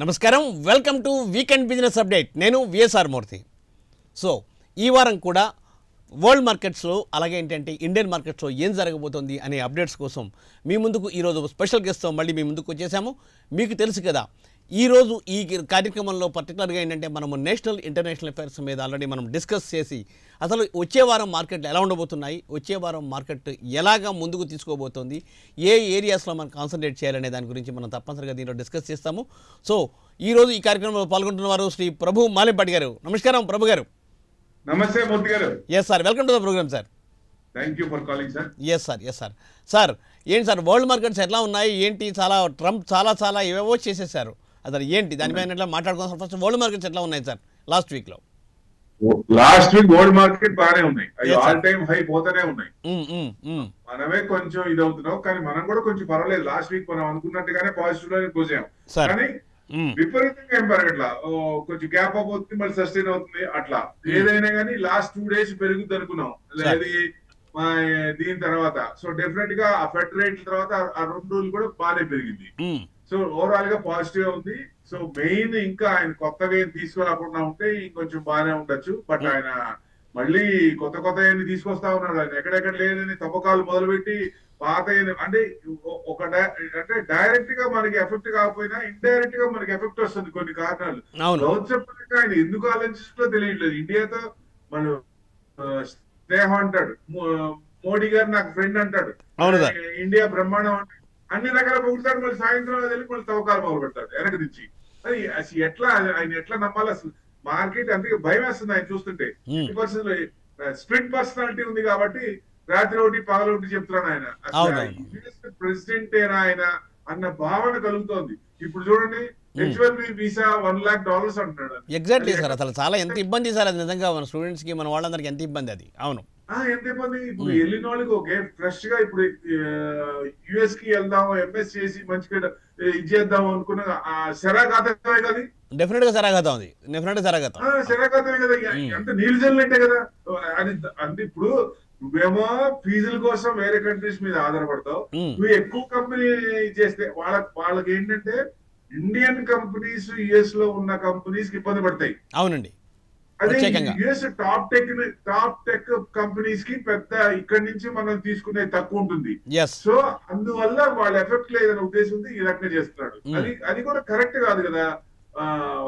నమస్కారం, welcome to weekend business update. నేను VSR మూర్తి. So ఈ వారం కూడా వరల్డ్ మార్కెట్స్లో అలాగే ఏంటంటే ఇండియన్ మార్కెట్స్లో ఏం జరగబోతోంది అనే అప్డేట్స్ కోసం మీ ముందుకు ఈరోజు స్పెషల్ గెస్ట్తో మళ్ళీ మీ ముందుకు వచ్చేసాము. మీకు తెలుసు కదా, ఈరోజు ఈ కార్యక్రమంలో పర్టికులర్గా ఏంటంటే మనము నేషనల్ ఇంటర్నేషనల్ అఫైర్స్ మీద ఆల్రెడీ మనం డిస్కస్ చేసి అసలు వచ్చే వారం మార్కెట్లు ఎలా ఉండబోతున్నాయి, వచ్చే వారం మార్కెట్ ఎలాగా ముందుకు తీసుకోబోతోంది, ఏ ఏరియాస్లో మనం కాన్సన్ట్రేట్ చేయాలనే దాని గురించి మనం తప్పనిసరిగా దీంట్లో డిస్కస్ చేస్తాము. సో ఈరోజు ఈ కార్యక్రమంలో పాల్గొంటున్న వారు శ్రీ ప్రభు మాలింపాటి గారు. నమస్కారం ప్రభు గారు. నమస్తే మూర్తి గారు. Yes sir, welcome to the programme sir. Thank you for calling sir. Yes sir, yes sir. Sir ఏంటి సార్ వరల్డ్ మార్కెట్స్ ఎట్లా ఉన్నాయి ఏంటి? ట్రంప్ చాలా ఏవేవో చేసేసారు. అసలు ఏంటి దానిపైన ఎట్లా మాట్లాడుకోవాలి? ఫస్ట్ వరల్డ్ మార్కెట్స్ ఎట్లా ఉన్నాయి సార్ లాస్ట్ వీక్ లో? లాస్ట్ వీక్ వరల్డ్ మార్కెట్ బాగానే ఉన్నాయి, ఆల్ టైమ్ హై పోతూనే ఉన్నాయి. మనమే కొంచెం ఇది అవుతున్నాం, కానీ మనం కూడా కొంచెం పర్వాలేదు. లాస్ట్ వీక్ మనం అనుకున్నట్టుగానే పాజిటివ్ లో క్లోజ్ అయ్యాం, కానీ విపరీతంగా ఏం పెరగట్లా. కొంచెం గ్యాప్ అప్ అవుతుంది, మళ్ళీ సస్టైన్ అవుతుంది. అట్లా ఏదైనా కానీ లాస్ట్ 2 days పెరుగుద్ది అనుకున్నాం. అది దీని తర్వాత సో డెఫినెట్ గా ఆ ఫెడ్ రేట్ల తర్వాత ఆ 2 రోజులు కూడా బాగానే పెరిగింది. సో ఓవరాల్ గా పాజిటివ్ ఉంది. సో మెయిన్ ఇంకా ఆయన కొత్తగా ఏం తీసుకురాకుండా ఉంటే ఇంకొంచెం బాగానే ఉండొచ్చు. బట్ ఆయన మళ్ళీ కొత్త ఏమి తీసుకొస్తా ఉన్నాడు. ఆయన ఎక్కడెక్కడ లేదని తవ్వకాలు మొదలుపెట్టి పాత అంటే అంటే డైరెక్ట్ గా మనకి ఎఫెక్ట్ కాకపోయినా ఇండైరెక్ట్ గా మనకి ఎఫెక్ట్ వస్తుంది కొన్ని కారణాలు. చెప్పడానికి ఆయన ఎందుకు ఆలోచిస్తుందో తెలియట్లేదు. ఇండియాతో మనం స్నేహం అంటాడు, మోడీ గారు నాకు ఫ్రెండ్ అంటాడు, ఇండియా బ్రహ్మాండం అంటాడు, అన్ని రకాల పొగుడతాడు. మళ్ళీ సాయంత్రం వెళ్ళి మళ్ళీ తవ్వకాలు మొదలు పెడతాడు వెనక నుంచి. అది అసలు ఎట్లా ఆయన ఎట్లా నమ్మాలి? అసలు మార్కెట్ అందుకే భయం వేస్తుంది ఆయన చూస్తుంటే. స్ప్లిట్ పర్సనాలిటీ ఉంది కాబట్టి రాత్రి ఒకటి పగలు ఒకటి చెప్తున్నాడు ఆయన. అసలు ప్రెసిడెంట్ ఏనా ఆయన అన్న భావన కలుగుతోంది. ఇప్పుడు చూడండి, H1B వీసా $1 lakh అంటున్నాడు. Exactly sir. అసలు చాలా ఎంత ఇబ్బంది సార్ అది, నిజంగా మన స్టూడెంట్స్ కి మన వాళ్ళందరికి ఎంత ఇబ్బంది అది. అవును, ఎంత ఇబ్బంది. ఇప్పుడు వెళ్ళిన వాళ్ళకి ఓకే ఫ్రెష్ గా ఇప్పుడు యుఎస్ కి వెళ్దాము, ఎంఎస్ చేసి మంచిగా ఇది చేద్దాం అనుకున్న శరాఘాతమే కదా. డెఫినెట్ గా శరాఘాతం ఉంది, డెఫినెట్ గా శరాఘాతమే కదా. అంత నీళ్ళు జల్లంటే కదా అది. అంటే ఇప్పుడు నువ్వేమో ఫీజుల కోసం వేరే కంట్రీస్ మీద ఆధారపడతావు. నువ్వు ఎక్కువ కంపెనీ చేస్తే వాళ్ళకి ఏంటంటే ఇండియన్ కంపెనీస్ యుఎస్ లో ఉన్న కంపెనీస్ కి ఇబ్బంది పడతాయి. అవునండి. అదే యుఎస్ టాప్ టెక్ కంపెనీస్ కి పెద్ద ఇక్కడి నుంచి మనం తీసుకునేది తక్కువ ఉంటుంది. సో అందువల్ల వాళ్ళ ఎఫెక్ట్ లేదనే ఉద్దేశంతో ఈ రకంగా చేస్తున్నాడు. అది కూడా కరెక్ట్ కాదు కదా.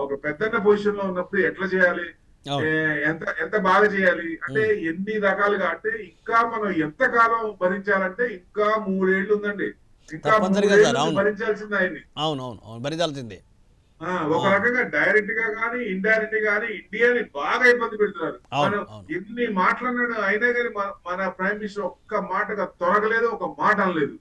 ఒక పెద్దన్న పొజిషన్ లో ఉన్నప్పుడు ఎట్లా చేయాలి, ఎంత బాగా చేయాలి అంటే ఎన్ని రకాలుగా అంటే ఇంకా మనం ఎంత కాలం భరించాలంటే ఇంకా 3 ఏళ్ళు ఉందండి. ఇంకా భరించాల్సింది ఆయన్ని. అవునవును, భరించాల్సిందే. ఒక రకంగా డైరెక్ట్ గా కానీ ఇండైరెక్ట్ గానీ ఇండియాని బాగా ఇబ్బంది పెడుతున్నారు. మనం ఎన్ని మాట్లాడినాడు అయినా కానీ మన ప్రైమ్ మినిస్టర్ ఒక్క మాటగా తొరగలేదు, ఒక మాట అనలేదు.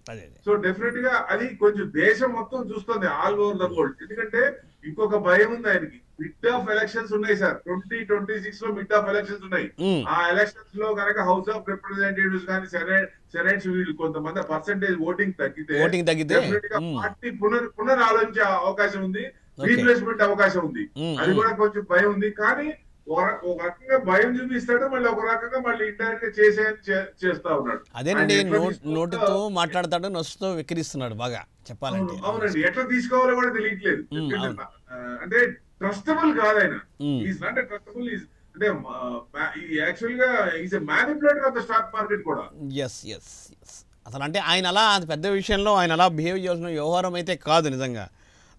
సో డెఫినెట్ గా అది కొంచెం దేశం మొత్తం చూస్తుంది, ఆల్ ఓవర్ ద వరల్డ్. ఎందుకంటే ఇంకొక భయం ఉంది ఆయనకి. మిడ్ ఆఫ్ ఎలక్షన్స్ ఉన్నాయి సార్, 2026 లో మిడ్ ఆఫ్ ఎలక్షన్స్ ఉన్నాయి. ఆ ఎలక్షన్స్ లో కనుక హౌస్ ఆఫ్ రిప్రజెంటేటివ్స్ కానీ సెనేట్స్ వీళ్ళు కొంతమంది పర్సెంటేజ్ ఓటింగ్ తగ్గితే పార్టీ పునరాలోచించే అవకాశం ఉంది, రీప్లేస్మెంట్ అవకాశం ఉంది. అది కూడా కొంచెం భయం ఉంది. కానీ ఒక రకంగా భయం చూపిస్తాడు, మళ్ళీ ఒక రకంగా మళ్ళీ ఇండైరెక్ట్ చేస్తా ఉన్నాడు. అదేనండి, నోటితో మాట్లాడతాడు, నొస్సుతో విక్రిస్తున్నాడు బాగా చెప్పాలంటే. అవునండి, ఎట్లా తీసుకోవాలో కూడా తెలియట్లేదు. అంటే ట్రస్టబుల్ కాదు ఆయన. Is not trustable. అంటే యాక్చువల్ గా is a manipulator of the stock market కూడా. అసలు అంటే ఆయన అలా పెద్ద విషయంలో ఆయన అలా బిహేవ్ చేసిన వ్యవహారం అయితే కాదు నిజంగా.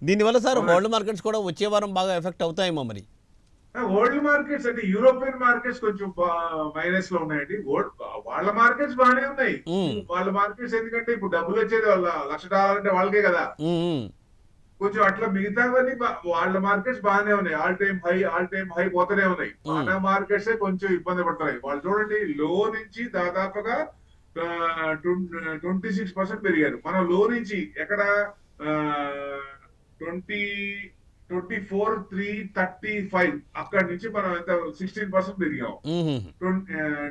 దీనివల్ల సార్ వరల్డ్ మార్కెట్స్ కూడా వచ్చే వారం బాగా ఎఫెక్ట్ అవుతాయేమో మరి. వరల్డ్ మార్కెట్స్ అంటే యూరోపియన్ మార్కెట్స్ కొంచెం మైనస్ లో ఉన్నాయండి. వాళ్ళ మార్కెట్స్ బాగానే ఉన్నాయి. వాళ్ళ మార్కెట్స్ ఎందుకంటే ఇప్పుడు డబ్బులు వచ్చేది వాళ్ళ $1,00,000 అంటే వాళ్ళకే కదా. కొంచెం అట్లా మిగతావన్నీ వాళ్ళ మార్కెట్స్ బాగానే ఉన్నాయి. ఆల్ టైమ్ హై పోతూనే ఉన్నాయి. మన మార్కెట్స్ కొంచెం ఇబ్బంది పడుతున్నాయి. వాళ్ళు చూడండి, లో నుంచి దాదాపుగా 26% పెరిగారు. మనం లో నుంచి ఎక్కడ 24,335 అక్కడి నుంచి మనం ఎంత 16% పెరిగాం,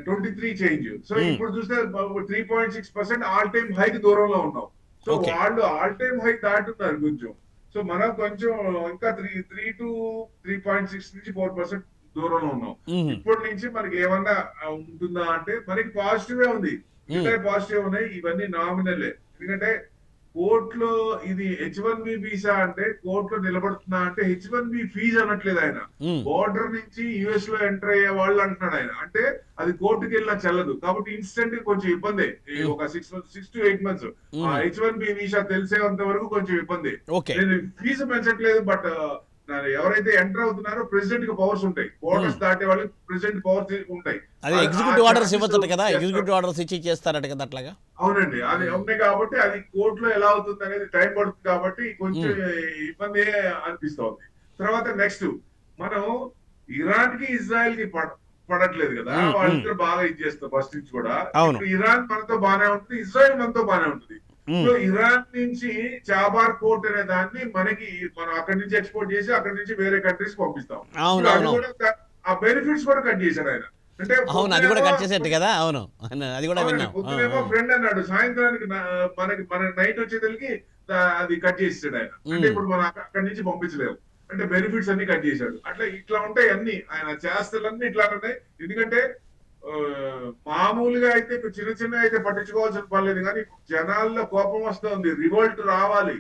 23 చేంజ్. సో ఇప్పుడు చూస్తే 3.6% ఆల్ టైమ్ హైకి దూరంలో ఉన్నాం. సో వాళ్ళు ఆల్ టైమ్ హై దాటున్నారు కొంచెం. సో మనం కొంచెం ఇంకా 3 to 3.6 నుంచి 4% దూరంలో ఉన్నాం. ఇప్పటి నుంచి మనకి ఏమన్నా ఉంటుందా అంటే మనకి పాజిటివ్ ఉంది, పాజిటివ్ ఉన్నాయి. ఇవన్నీ నామినలే. ఎందుకంటే కోర్టులో ఇది H1B వీసా అంటే కోర్టులో నిలబడుతున్నా అంటే H1B ఫీజు అనట్లేదు ఆయన. ఉమ్, బోర్డర్ నుంచి యుఎస్ లో ఎంటర్ అయ్యే వాళ్ళు అంటున్నాడు ఆయన. అంటే అది కోర్టుకి వెళ్ళినా చెల్లదు. కాబట్టి ఇన్స్టెంట్ కొంచెం ఇబ్బంది. ఈ ఒక 6 to 8 months ఆ H1B వీసా తెలిసేంత వరకు కొంచెం ఇబ్బంది. ఓకే. నేను ఫీజు పెంచట్లేదు, బట్ ఎవరైతే ఎంటర్ అవుతున్నారో ప్రెసిడెంట్ కి పవర్స్ ఉంటాయి. బోర్డర్స్ దాటే వాళ్ళకి ప్రెసిడెంట్ పవర్స్ ఉంటాయి. అది ఎగ్జిక్యూటివ్ ఆర్డర్స్ ఇవ్వచ్చట కదా, ఎగ్జిక్యూటివ్ ఆర్డర్స్ ఇచ్చి చేస్తారట కదా అట్లాగా. అవునండి, అది ఉన్నాయి కాబట్టి అది కోర్టులో ఎలా అవుతుంది అనేది టైం పడుతుంది కాబట్టి కొంచెం ఇబ్బంది అనిపిస్తోంది. తర్వాత నెక్స్ట్ మనం ఇరాన్ కి ఇజ్రాయెల్ కి పడట్లేదు కదా, వాళ్ళిద్దరు బాగా ఇది చేస్తారు ఫస్ట్ నుంచి కూడా. అవును. ఇప్పుడు ఇరాన్ మనతో బానే ఉంటుంది, ఇజ్రాయెల్ మనతో బానే ఉంటుంది. సో ఇరాన్ నుంచి చాబార్ పోర్ట్ అనే దాన్ని మనం అక్కడి నుంచి ఎక్స్పోర్ట్ చేసి అక్కడి నుంచి వేరే కంట్రీస్ పంపిస్తాం. అవును, అది అవును. కూడా ఆ బెనిఫిట్స్ కూడా కట్ చేశారు ఆయన. అంటే అవును, అది కూడా కట్ చేసేట్టు కదా. అవును, అది కూడా విన్నాం. పొద్దునేమో ఫ్రెండ్ అన్నాడు, సాయంత్రానికి మన నైట్ వచ్చేసరికి అది కట్ చేసాడు ఆయన. అంటే ఇప్పుడు మనం అక్కడి నుంచి పంపించలేము, అంటే బెనిఫిట్స్ అన్ని కట్ చేశాడు. ఇట్లా ఉంటాయి అన్ని, ఆయన చేస్తలన్నీ ఇట్లా ఉన్నాయి. ఎందుకంటే మామూలుగా అయితే చిన్న చిన్న అయితే పట్టించుకోవాల్సిన పని లేదు, కానీ జనాల్లో కోపం వస్తుంది, రివోల్ట్ రావాలి.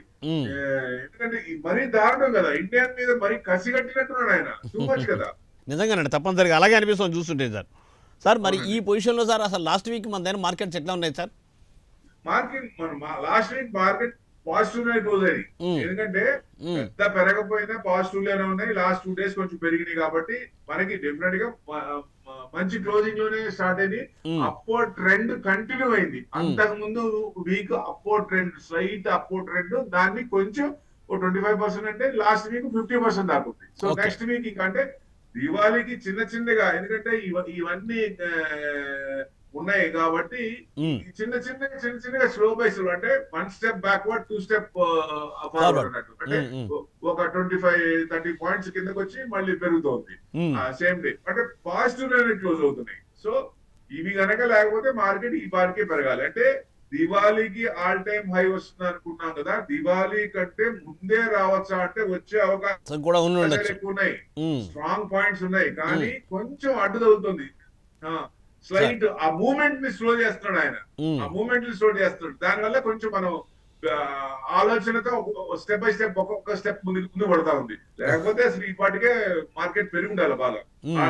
ఎందుకంటే మరీ దారుణం కదా, ఇండియా మీద మరీ కసి కట్టినట్టున్నాడు ఆయన, టూ మచ్ కదా. నిజంగానండి, తప్పనిసరిగా అలాగే అనిపిస్తుంది చూస్తుంటే సార్. సార్ మరి ఈ పొజిషన్లో సార్ అసలు లాస్ట్ వీక్ మన దగ్గర మార్కెట్స్ ఎట్లా ఉన్నాయి sir? Last week market positive గా క్లోజ్ అయ్యి, ఎందుకంటే పెద్ద పెరగపోయినా పాజిటివ్ లోనే ఉన్నాయి. లాస్ట్ 2 days కొంచెం పెరిగినాయి కాబట్టి మనకి డెఫినెట్ గా మంచి క్లోజింగ్ లోనే స్టార్ట్ అయింది. అప్వర్డ్ ట్రెండ్ కంటిన్యూ అయింది. అంతకు ముందు week upward trend, slight upward trend, దాన్ని కొంచెం 25% అంటే లాస్ట్ వీక్ 50% దాకా ఉంది. సో నెక్స్ట్ వీక్ ఇంకా అంటే దివాళీకి చిన్న చిన్నగా, ఎందుకంటే ఇవన్నీ ఉన్నాయి కాబట్టి చిన్న చిన్నగా స్లో బైస్, అంటే 1 step బ్యాక్వర్డ్ 2 step ఫార్వర్డ్ అన్నట్టు. అంటే ఒక 25-30 పాయింట్స్ కిందకి వచ్చి మళ్ళీ పెరుగుతోంది సేమ్ డే. అంటే పాజిటివ్ లోనే క్లోజ్ అవుతున్నాయి. సో ఇవి గనక లేకపోతే మార్కెట్ ఈ బారికే పెరగాలి. అంటే దివాళీకి ఆల్ టైమ్ హై వస్తుంది అనుకున్నాం కదా, దివాళీ కంటే ముందే రావచ్చా అంటే వచ్చే అవకాశం కూడా ఎక్కువ ఉన్నాయి, స్ట్రాంగ్ పాయింట్స్ ఉన్నాయి, కానీ కొంచెం అడ్డు తగ్గుతుంది. స్లైట్ ఆ మూవ్మెంట్ ని స్లో చేస్తున్నాడు ఆయన, ఆ మూవ్మెంట్ ని స్లో చేస్తున్నాడు. దానివల్ల కొంచెం మనం ఆలోచనతో స్టెప్ బై స్టెప్ ఒక్కొక్క స్టెప్ ముందు పడతా ఉంది. లేకపోతే అసలు ఈ పాటికే మార్కెట్ పెరిగి ఉండాలి, బాగా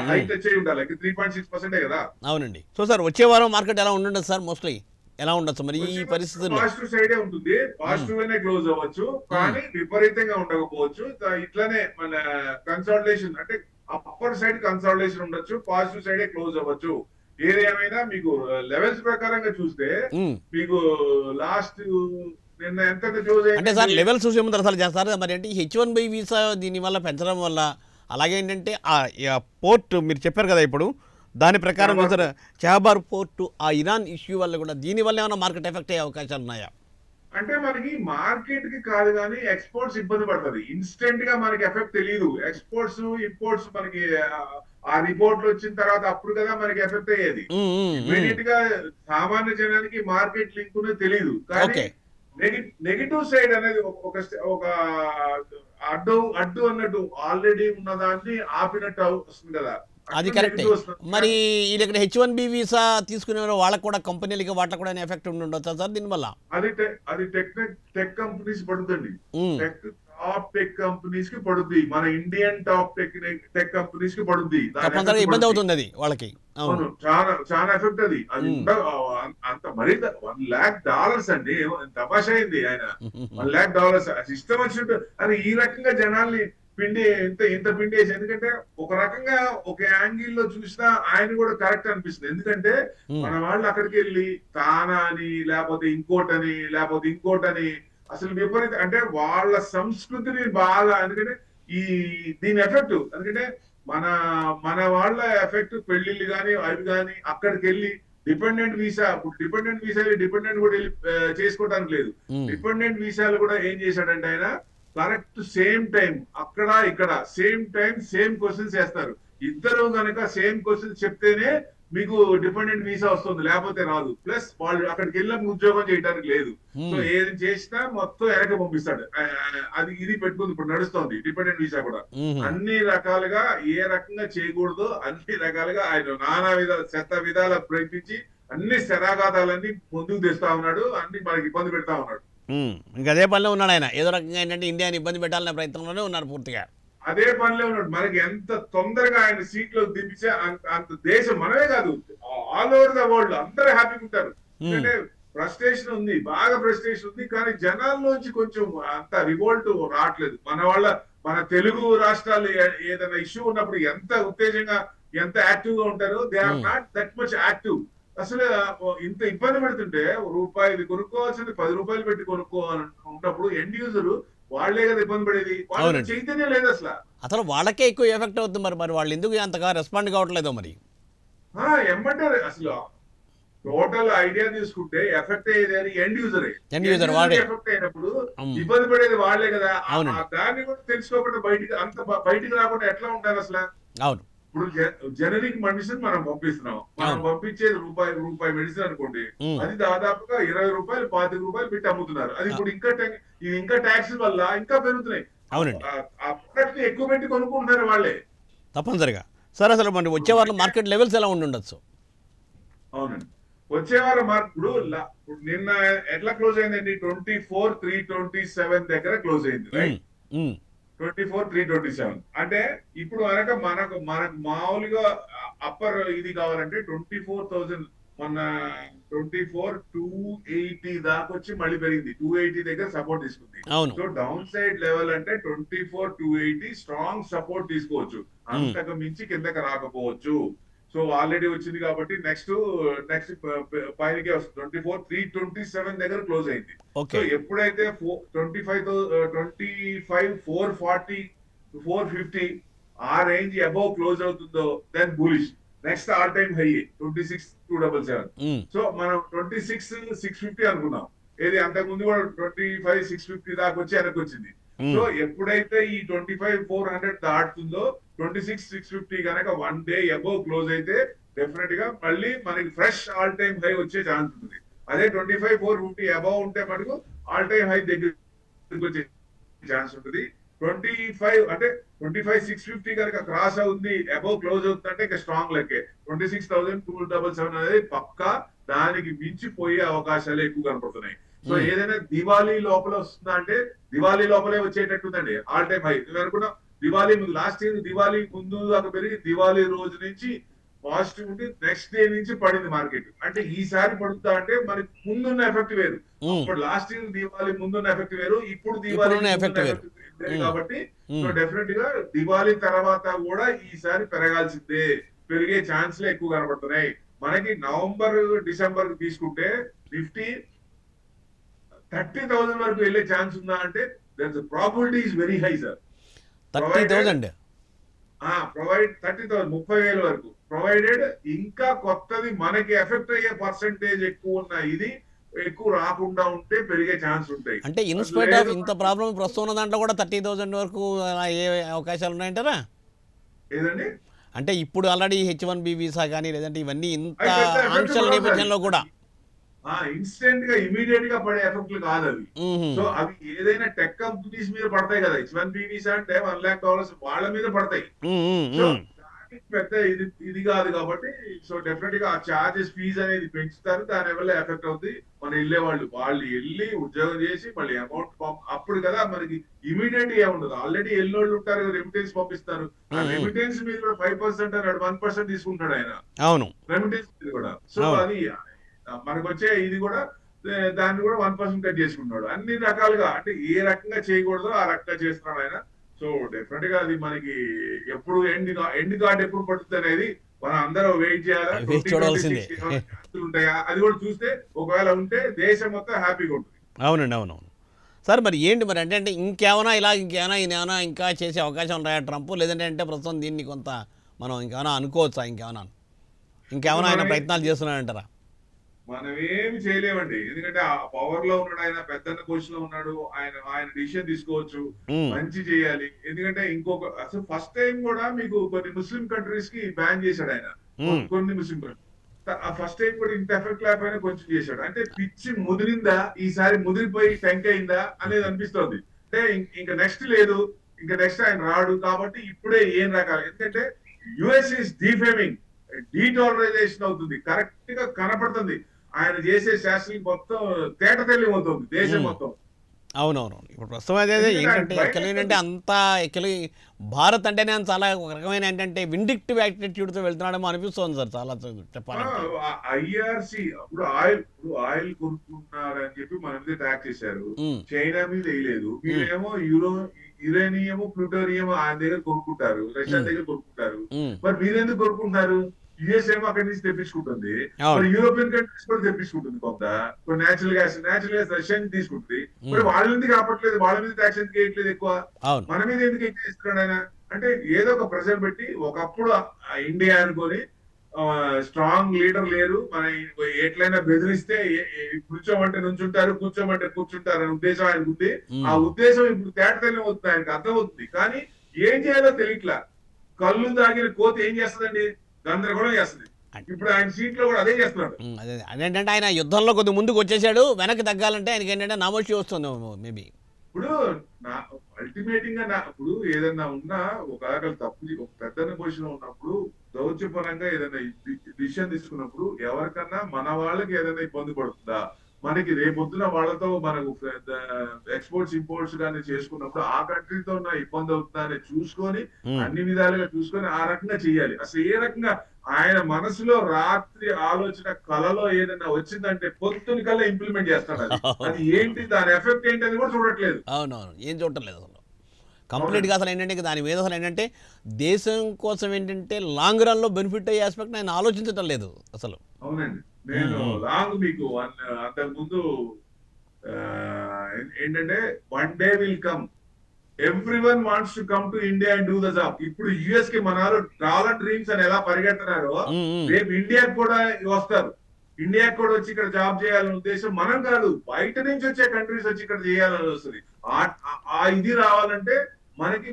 హైట్ టచ్ అయి ఉండాలి. 3.6% కదా. అవునండి. సో సార్ వచ్చే వారం మార్కెట్ ఎలా ఉండదు సార్? మోస్ట్లీ ఎలా ఉండొచ్చు మరి ఈ పరిస్థితుల్లో? పాజిటివ్ సైడే ఉంటుంది, పాజిటివ్ గానే క్లోజ్ అవ్వచ్చు, కానీ విపరీతంగా ఉండకపోవచ్చు. ఇట్లానే మన కన్సాలిడేషన్, అంటే అప్పర్ సైడ్ కన్సాలిడేషన్ ఉండొచ్చు, పాజిటివ్ సైడే క్లోజ్ అవ్వచ్చు. ఏదేమైనా మీకు లెవెల్స్ ప్రకారంగా చూస్తే మీకు లాస్ట్ నిన్న ఎంత క్లోజ్ అయింది అంటే సార్ లెవెల్స్ చూసే ముందు అసలు చేస్తారు మరి. అంటే H1B వీసా దీని వల్ల పెంచడం వల్ల, అలాగే ఏంటంటే ఆ పోర్ట్ మీరు చెప్పారు కదా ఇప్పుడు, దాని ప్రకారం సార్ చాబార్ పోర్టు ఆ ఇరాన్ ఇష్యూ వల్ల కూడా దీనివల్ల ఏమైనా మార్కెట్ ఎఫెక్ట్ అయ్యే అవకాశాలు ఉన్నాయా? అంటే మనకి మార్కెట్ కి కాదు కానీ ఎక్స్పోర్ట్స్ ఇబ్బంది పడుతుంది. ఇన్స్టెంట్ గా మనకి ఎఫెక్ట్ తెలియదు. ఎక్స్పోర్ట్స్ ఇంపోర్ట్స్ మనకి ఆ రిపోర్ట్లు వచ్చిన తర్వాత అప్పుడు కదా మనకి ఎఫెక్ట్ అయ్యేది. ఇమీడియట్ గా సామాన్య జనానికి మార్కెట్ లింక్ తెలియదు. కానీ నెగిటివ్ సైడ్ అనేది ఒక అడ్డు అన్నట్టు ఆల్రెడీ ఉన్నదాన్ని ఆపినట్టు వస్తుంది కదా, అది కరెక్టే. మరి వీళ్ళ H1B వీసా తీసుకునే వాళ్ళకి కూడా, కంపెనీలకి వాటికి కూడా ఎఫెక్ట్ ఉండొచ్చా సార్ దీనివల్ల? అది టెక్ కంపెనీస్ పడుతుంది, టాప్ టెక్ కంపెనీస్ కి పడుద్ది, మన ఇండియన్ టాప్ టెక్ కంపెనీస్ కి పడుద్ది. ఇబ్బంది అవుతుంది అది వాళ్ళకి. అవును, చాలా ఎఫెక్ట్ అది. అంత మరీ $1,00,000 అండి, తమాషా అయింది ఆయన. $1,00,000 సిస్టమ్ వచ్చినట్టు అది ఈ రకంగా జనాల్ని ఇంత పిండి వేసి. ఎందుకంటే ఒక రకంగా ఒక యాంగిల్ లో చూసినా ఆయన కూడా కరెక్ట్ అనిపిస్తుంది. ఎందుకంటే మన వాళ్ళు అక్కడికి వెళ్ళి తానా అని లేకపోతే ఇంకోటని అసలు విపరీత, అంటే వాళ్ళ సంస్కృతిని బాగా, ఎందుకంటే దీని ఎఫెక్ట్, ఎందుకంటే మన వాళ్ళ ఎఫెక్ట్ పెళ్లిళ్ళు గాని అవి గాని అక్కడికి వెళ్ళి డిపెండెంట్ వీసా డిపెండెంట్ కూడా వెళ్ళి చేసుకోవడానికి లేదు. డిపెండెంట్ వీసాలు కూడా ఏం చేశాడంటే ఆయన కరెక్ట్ సేమ్ టైం అక్కడ ఇక్కడ సేమ్ క్వశ్చన్స్ వేస్తారు. ఇద్దరు గనక సేమ్ క్వశ్చన్స్ చెప్తేనే మీకు డిపెండెంట్ వీసా వస్తుంది, లేకపోతే రాదు. ప్లస్ వాళ్ళు అక్కడికి వెళ్ళి ఉద్యోగం చేయడానికి లేదు. సో ఏది చేసినా మొత్తం వెనక పంపిస్తాడు. ఇది పెట్టుకుంది ఇప్పుడు నడుస్తోంది డిపెండెంట్ వీసా కూడా. అన్ని రకాలుగా ఏ రకంగా చేయకూడదు అన్ని రకాలుగా ఆయన నానా విధాల ప్రయత్నించి అన్ని శరాఘాతాలన్నీ ముందుకు తెస్తా ఉన్నాడు, అన్ని మనకి ఇబ్బంది పెడతా ఉన్నాడు. ఇంకా అదే పనిలో ఉన్నాడు ఆయన. ఏదో రకంగా ఏంటంటే ఇండియాని ఇబ్బంది పెట్టాలనే ప్రయత్నంలోనే ఉన్నారు పూర్తిగా. అదే పనిలో ఉన్నాడు. మనకి ఎంత తొందరగా ఆయన సీట్లో దింపితే అంత దేశం మనమే కాదు, ఆల్ ఓవర్ ద వరల్డ్ అందరూ హ్యాపీగా ఉంటారు. ఎందుకంటే ఫ్రస్ట్రేషన్ ఉంది, బాగా ఫ్రస్ట్రేషన్ ఉంది, కానీ జనాల్లోంచి కొంచెం అంత రివోల్ట్ రావట్లేదు. మన తెలుగు రాష్ట్రాలు ఏదైనా ఇష్యూ ఉన్నప్పుడు ఎంత ఉత్తేజంగా ఎంత యాక్టివ్ గా ఉంటారో, they are not that much active. అసలు ఇంత ఇబ్బంది పెడుతుంటే రూపాయలు కొనుక్కోవాల్సింది 10 రూపాయలు పెట్టి కొనుక్కోవాలని ఉన్నప్పుడు ఎండ్ యూజర్ వాళ్లే కదా ఇబ్బంది పడేది. వాళ్ళ చైతన్యం లేదు అసలు. అసలు వాళ్ళకే ఎక్కువ ఎఫెక్ట్ అవుతుంది. మరి వాళ్ళు ఎందుకు అంతగా రెస్పాండ్ కావట్లేదో మరి. ఏమంటారు అసలు టోటల్ ఐడియా తీసుకుంటే ఎఫెక్ట్ అయ్యేది ఎండ్ యూజర్ ఎఫెక్ట్ అయినప్పుడు ఇబ్బంది పడేది వాళ్లే కదా. దాన్ని కూడా తెలుసుకోకుండా బయటికి రాకుండా ఎట్లా ఉంటారు అసలు. అవును, ఇప్పుడు జనరిక్ మెడిసిన్ మనం పంపిస్తున్నాం, మనం పంపించేది రూపాయి మెడిసిన్ అనుకోండి, అది దాదాపుగా 20 రూపాయలు 25 రూపాయలు పెట్టి అమ్ముతున్నారు. అది ఇప్పుడు ఇంకా ట్యాక్స్ వల్ల ఇంకా పెరుగుతున్నాయి. ఆ ప్రొడక్ట్ ఎక్కువ పెట్టి కొనుక్కుంటున్నారు వాళ్ళే తప్పనిసరిగా. సరే, అసలు మరి వచ్చే వారం మార్కెట్ లెవెల్స్ ఎలా ఉండొచ్చు? అవునండి, వచ్చే వారం ఇప్పుడు నిన్న ఎట్లా క్లోజ్ అయిందండి? 24,327 దగ్గర క్లోజ్ అయింది, రైట్? 24,327 అంటే ఇప్పుడు మనకు మామూలుగా అప్పర్ ఇది కావాలంటే 24,000, మొన్న 24,280 దాకా వచ్చి మళ్ళీ పెరిగింది. 280 దగ్గర సపోర్ట్ తీసుకుంది. సో డౌన్ సైడ్ లెవెల్ అంటే 24,280 స్ట్రాంగ్ సపోర్ట్ తీసుకోవచ్చు, అంతకు మించి కిందకి రాకపోవచ్చు. సో ఆల్రెడీ వచ్చింది కాబట్టి నెక్స్ట్ పైనకే వస్తుంది. 24,327 దగ్గర క్లోజ్ అయింది. సో ఎప్పుడైతే 25,440 450 ఆ రేంజ్ అబౌవ్ క్లోజ్ అవుతుందో then bullish. Next all time high 26,277. So మనం 26,650 అనుకున్నాం. ఏది అంతకు ముందు కూడా 25,650 దాకా వచ్చి వెనక్కి వచ్చింది. సో ఎప్పుడైతే ఈ 25,400 దాటుతుందో 26,650 కనుక వన్ డే అబౌవ్ క్లోజ్ అయితే డెఫినెట్ గా మళ్ళీ మనకి ఫ్రెష్ ఆల్ టైమ్ హై వచ్చే ఛాన్స్ ఉంటుంది. అదే 25,450 అబౌవ్ ఉంటే మనకు ఆల్ టైమ్ హై దగ్గరికి వచ్చే ఛాన్స్ ఉంటుంది. 25,650 కనుక క్రాస్ అవుతుంది, అబౌవ్ క్లోజ్ అవుతుందంటే ఇంకా స్ట్రాంగ్ లెక్కే. 26,277 అనేది పక్కా, దానికి మించిపోయే అవకాశాలు ఎక్కువ కనపడుతున్నాయి. సో ఏదైనా దివాళీ లోపల వస్తుందా అంటే దివాళీ లోపలే వచ్చేటట్టుందండి ఆల్ టైమ్ హై. నేను అనుకున్నా దివాళీ ముందు, లాస్ట్ ఇయర్ దివాళీ ముందు దాకా పెరిగి దివాళీ రోజు నుంచి పాజిటివ్ ఉండి నెక్స్ట్ డే నుంచి పడింది మార్కెట్. అంటే ఈసారి పడుతుందా అంటే మనకి ముందున్న ఎఫెక్ట్ వేరు. ఇప్పుడు లాస్ట్ ఇయర్ దివాళీ ముందున్న ఎఫెక్ట్ వేరు, ఇప్పుడు దివాళీ ఎఫెక్ట్ వేరు కాబట్టి సో డెఫినెట్ గా దివాళీ తర్వాత కూడా ఈసారి పెరగాల్సిందే, పెరిగే ఛాన్స్లే ఎక్కువ కనబడుతున్నాయి. మనకి నవంబర్ డిసెంబర్ తీసుకుంటే నిఫ్టీ 30,000 వరకు వెళ్ళే ఛాన్స్ ఉందా అంటే probability is very high sir. 30,000 provide 30,000 30,000 వరకు ప్రొవైడెడ్ ఇంకా కొత్తది మనకి ఎఫెక్ట్ అయ్యే పర్సెంటేజ్ ఎక్కువ ఉన్న ఇది ఎక్కువ రాకుండా ఉంటే పెరిగే ఛాన్స్ ఉంటాయి. అంటే ఇన్స్పైట్ ఆఫ్ ఇంత ప్రాబ్లం ప్రస్తుతం ఉన్న దాంట్లో కూడా 30,000 వరకు ఏ అవకాశాలు ఉన్నాయంటారా? ఏదండి అంటే ఇప్పుడు ఆల్రెడీ H1B వీసా కానీ లేదంటే ఇవన్నీ ఇంత ఆంక్షల నేపథ్యంలో కూడా ఇన్స్టెంట్ గా ఇమీడియట్ గా పడే ఎఫెక్ట్లు కాదు అవి. సో అవి ఏదైనా టెక్ కంపెనీస్ మీద పడతాయి కదా. H1B వీసా అంటే $1,00,000 వాళ్ళ మీద పడతాయి. పెద్ద ఇది కాదు కాబట్టి సో డెఫినెట్ గా ఆ చార్జెస్ ఫీజ్ అనేది పెంచుతారు, దాని వల్ల ఎఫెక్ట్ అవుతుంది. మనం వెళ్ళే వాళ్ళు వెళ్ళి ఉద్యోగం చేసి మళ్ళీ అమౌంట్ అప్పుడు కదా మనకి ఇమీడియట్ గా ఉండదు. ఆల్రెడీ ఎల్లోళ్ళు ఉంటారు, రెమిటెన్స్ పంపిస్తారు. ఆ రెమిటెన్స్ మీద కూడా 5% అన్నాడు, 1% తీసుకుంటాడు ఆయన. అవును, రెమిటెన్స్ మీద కూడా. సో అది మనకు వచ్చే ఇది కూడా దాన్ని కూడా 1% కట్ చేసుకుంటాడు. అన్ని రకాలుగా అంటే ఏ రకంగా చేయకూడదో ఆ రకంగా చేస్తున్నాడు ఆయన. సో డెఫినెట్ గా అది మనకి ఎప్పుడు ఎండ్ కార్డ్ ఎప్పుడు పడుతుంది అనేది మనం అందరూ వెయిట్ చేయాలి. ఉంటాయా అది కూడా చూస్తే ఒకవేళ ఉంటే దేశం మొత్తం హ్యాపీగా ఉంటుంది. అవునండి, అవునవును సార్. మరి ఏంటి మరి అంటే ఇంకేమైనా ఇంకా చేసే అవకాశం ఉన్నాయా ట్రంప్? లేదంటే అంటే ప్రస్తుతం దీన్ని కొంత మనం ఇంకేమైనా అనుకోవచ్చా? ఇంకేమైనా ఆయన ప్రయత్నాలు చేస్తున్నాడంటారా? మనం ఏమి చేయలేమండి, ఎందుకంటే ఆ పవర్ లో ఉన్నాడు ఆయన, పెద్ద పొజిషన్ లో ఉన్నాడు ఆయన డిసిషన్ తీసుకోవచ్చు, మంచి చేయాలి. ఎందుకంటే అసలు ఫస్ట్ టైం కూడా మీకు కొన్ని ముస్లిం కంట్రీస్ కి బ్యాన్ చేశాడు ఆయన, కొన్ని ముస్లిం కంట్రీస్. ఫస్ట్ టైం కూడా ఇంత ఎఫెక్ట్ లేకపోయినా కొంచెం చేశాడు. అంటే పిచ్చి ముదిరిందా ఈసారి, ముదిరిపోయి టెంక్ అయిందా అనేది అనిపిస్తోంది. అంటే ఇంకా నెక్స్ట్ లేదు, ఇంకా నెక్స్ట్ ఆయన రాడు కాబట్టి ఇప్పుడే ఏం రకాలు. ఎందుకంటే యుఎస్ ఈస్ డిఫేమింగ్, డీడాలరైజేషన్ అవుతుంది, కరెక్ట్ గా కనపడుతుంది. ఆయన చేసే శాస్త్రం మొత్తం తేట తెలియమవుతుంది దేశం మొత్తం. అవునవును. ఇప్పుడు ప్రస్తుతం అదే ఏంటంటే యాక్చువల్లీ ఏంటంటే అంతా యాక్చువల్లీ భారత్ అంటేనే ఆయన చాలా ఒక రకమైన ఏంటంటే విండిక్టివ్ యాటిట్యూడ్తో వెళ్తున్నాడేమో అనిపిస్తుంది సార్ చాలా చెప్పాలంటే. ఐఆర్సి అప్పుడు ఆయిల్ కొనుక్కున్నారని చెప్పి మన మీద ట్యాక్స్ చేశారు, ఉమ్, చైనా మీద వేయలేదు. వీళ్ళేమో యురేనియం ప్లూటోనియం ఆయన దగ్గర కొనుక్కుంటారు, రష్యా ఉమ్, దగ్గర కొనుక్కుంటారు. ఉమ్, మరి మీరెందుకు కొనుక్కుంటున్నారు? యుఎస్ ఏమో అక్కడి నుంచి తెప్పించుకుంటుంది, అవును. మరి యూరోపియన్ కంట్రీస్ కూడా తెప్పించుకుంటుంది కొంత. ఇప్పుడు నేచురల్ గ్యాస్ రష్యా నుంచి తీసుకుంటుంది. మరి వాళ్ళ ఎందుకు ఆపట్లేదు? వాళ్ళ మీద ట్యాక్స్ ఎందుకు వేయట్లేదు ఎక్కువ? అవును. మన మీద ఎందుకు ఎక్కువ ఇస్తున్నాడు ఆయన? అంటే ఏదో ఒక ప్రెషర్ పెట్టి, ఒకప్పుడు ఇండియా అనుకొని స్ట్రాంగ్ లీడర్ లేరు, మన ఎట్లయినా బెదిరిస్తే కూర్చోమంటే నుంచుంటారు, కూర్చోమంటే కూర్చుంటారు అనే ఉద్దేశం ఆయనకు ఉంది. ఆ ఉద్దేశం ఇప్పుడు తేటతెల్లం అవుతుంది, ఆయనకు అర్థమవుతుంది. కానీ ఏం చేయాలో తెలియట్లా. కళ్ళు తాగిన కోతి ఏం చేస్తుందండి? గందరగోళం చేస్తుంది. ఇప్పుడు ఆయన సీట్ లో కూడా అదే చేస్తున్నాడు. అదే అదేంటంటే ఆయన యుద్ధంలో కొద్ది ముందుకు వచ్చేసాడు, వెనక్కి తగ్గాలంటే ఆయనకి ఏంటంటే నామోషి వస్తుంది మేబీ. ఇప్పుడు నా అల్టిమేటింగ్ గా ఇప్పుడు ఏదన్నా ఉన్నా ఒక తప్పు ఒక పెద్ద పొజిషన్ లో ఉన్నప్పుడు దౌత్యపరంగా ఏదైనా డిసిషన్ తీసుకున్నప్పుడు ఎవరికన్నా మన వాళ్ళకి ఏదైనా ఇబ్బంది పడుతుందా, మనకి రేపొద్దున వాళ్ళతో మనకు ఎక్స్పోర్ట్స్ ఇంపోర్ట్స్ కానీ చేసుకున్నప్పుడు ఆ కంట్రీతో ఉన్న ఇబ్బంది అవుతుందా అని చూసుకొని అన్ని విధాలుగా చూసుకొని ఆ రకంగా చేయాలి. అసలు ఏ రకంగా ఆయన మనసులో రాత్రి ఆలోచన కలలో ఏదైనా వచ్చిందంటే పొద్దున కల్లా ఇంప్లిమెంట్ చేస్తాడు. అది ఏంటి, దాని ఎఫెక్ట్ ఏంటి అని కూడా చూడట్లేదు. అవునవును, ఏం చూడట్లేదు అసలు కంప్లీట్గా. అసలు ఏంటంటే దాని మీద అసలు ఏంటంటే దేశం కోసం ఏంటంటే లాంగ్ రన్లో బెనిఫిట్ అయ్యే ఆస్పెక్ట్ ఆయన ఆలోచించటం లేదు అసలు. అవునండి, నేను లాంగ్ మీకు అంతకు ముందు ఏంటంటే one day will come everyone wants to come to India and do the job. ఇప్పుడు యుఎస్ కి మన డాలర్ డ్రీమ్స్ అని ఎలా పరిగెడుతున్నారో రేపు ఇండియాకి కూడా వస్తారు. ఇండియాకి కూడా వచ్చి ఇక్కడ జాబ్ చేయాలనే ఉద్దేశం మనం కాదు, బయట నుంచి వచ్చే కంట్రీస్ వచ్చి ఇక్కడ చేయాలని వస్తుంది. ఆ ఇది రావాలంటే మనకి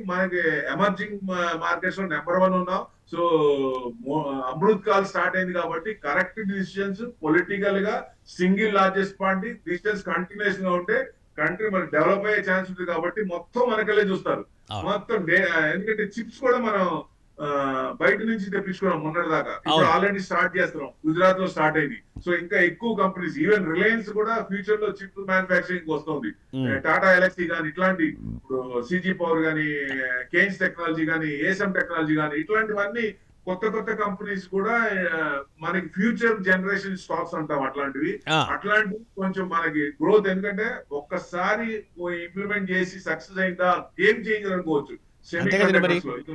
ఎమర్జింగ్ మార్కెట్స్ లో నెంబర్ 1 ఉన్నాం. సో అమృత్ కాల్ స్టార్ట్ అయింది కాబట్టి కరెక్ట్ డిసిషన్స్ పొలిటికల్ గా single largest party decisions continuous గా ఉంటే కంట్రీ మనకి డెవలప్ అయ్యే ఛాన్స్ ఉంది. కాబట్టి మొత్తం మనకెళ్ళే చూస్తారు మొత్తం. ఎందుకంటే చిప్స్ కూడా మనం బయట నుంచి తెప్పించుకున్నాం మొన్నటి దాకా, ఇప్పుడు ఆల్రెడీ స్టార్ట్ చేస్తున్నాం. గుజరాత్ లో స్టార్ట్ అయింది. సో ఇంకా ఎక్కువ కంపెనీస్, ఈవెన్ రిలయన్స్ కూడా ఫ్యూచర్ లో చిప్ మ్యానుఫాక్చరింగ్ వస్తుంది. టాటా ఎలక్సీ గానీ, ఇట్లాంటి ఇప్పుడు సిజీ పవర్ గానీ, కేన్స్ టెక్నాలజీ గానీ, ఏసమ్ టెక్నాలజీ గానీ, ఇట్లాంటివన్నీ కొత్త కొత్త కంపెనీస్ కూడా మనకి ఫ్యూచర్ జనరేషన్ స్టాక్స్ అంటాం. అట్లాంటివి కొంచెం మనకి గ్రోత్, ఎందుకంటే ఒక్కసారి ఇంప్లిమెంట్ చేసి సక్సెస్ అయిందా గేమ్ చేంజర్ అనుకోవచ్చు.